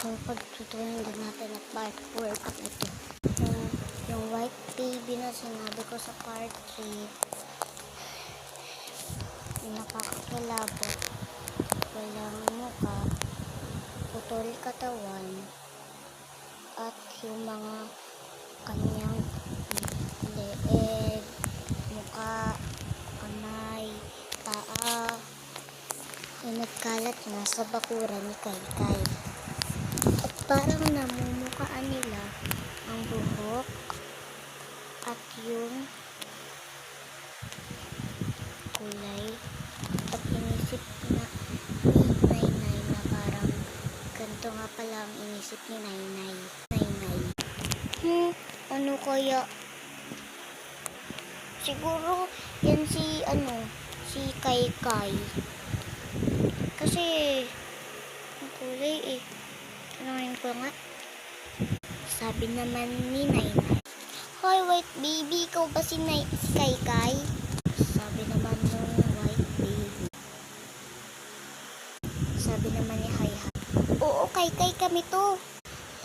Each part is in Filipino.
So, pagtutunan din natin at part 4 ito. Yung white baby na sinabi ko sa part 3, nakakakilabot, walang muka, putol katawan, at yung mga kanyang leeg, muka, kamay, paa, ay nagkalat na sa bakuran ni Kaykay. At parang namumukaan nila ang buhok at yung kulay, at inisip na ni Nainay na parang ganito nga pala ang inisip ni Nainay. Ano kaya? Siguro yan si Kaykay. Kasi ang kulay Tanungin ko nga. Sabi naman ni Nainay, "Hoy white baby, ikaw ba si Kaykay?" Sabi naman ng white baby. Sabi naman ni Hayhay, "Oo, Kaykay kami to."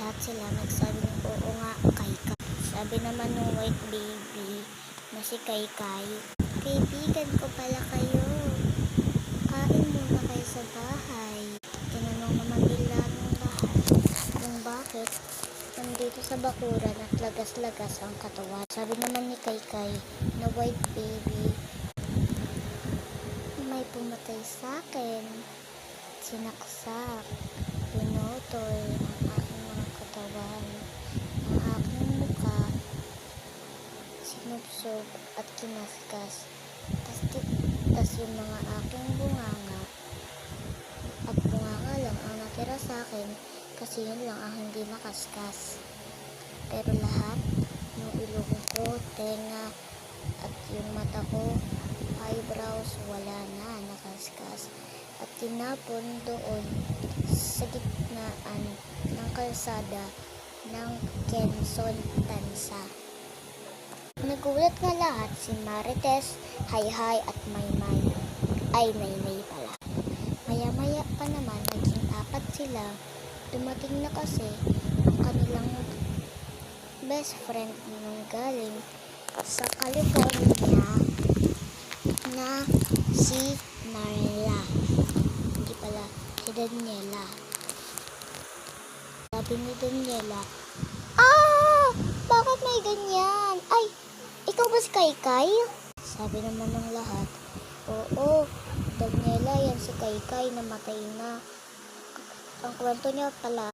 Lahat sila nagsabi ng oo nga, Kaykay. Sabi naman ng white baby na si Kaykay, "Kaibigan ko pala kayo. Kain muna kayo sa bahay." Tinanong naman nila ng lahat kung bakit nandito sa bakuran at lagas-lagas ang katawan. Sabi naman ni Kaykay na white baby, "May pumatay sa akin. Sinaksak, pinutol ang aking mga katawan, ang aking muka, sinubsob at kinaskas. Tas yung mga aking bunganga at bunganga lang ang natira sa akin kasi yun lang ang hindi nakaskas. Pero lahat ng ilong ko, tenga at yung mata ko, eyebrows, wala na nakaskas at tinapon doon sa gitnaan ng kalsada ng Quezon, Tansa." Nagulat nga lahat, si Marites, Hayhay at Maymay. Ay, Nainay pala. Maya-maya pa naman, naging 4 sila. Dumating na kasi ang kanilang best friend nung galing sa California na si Marla. Hindi pala, si Daniela. Sabi ni Daniela, bakit may ganyan? Ay, ikaw ba si Kaykay? Sabi naman ng lahat, oo, Daniela, yan si Kaykay, namatay na. Ang kwento niya pala,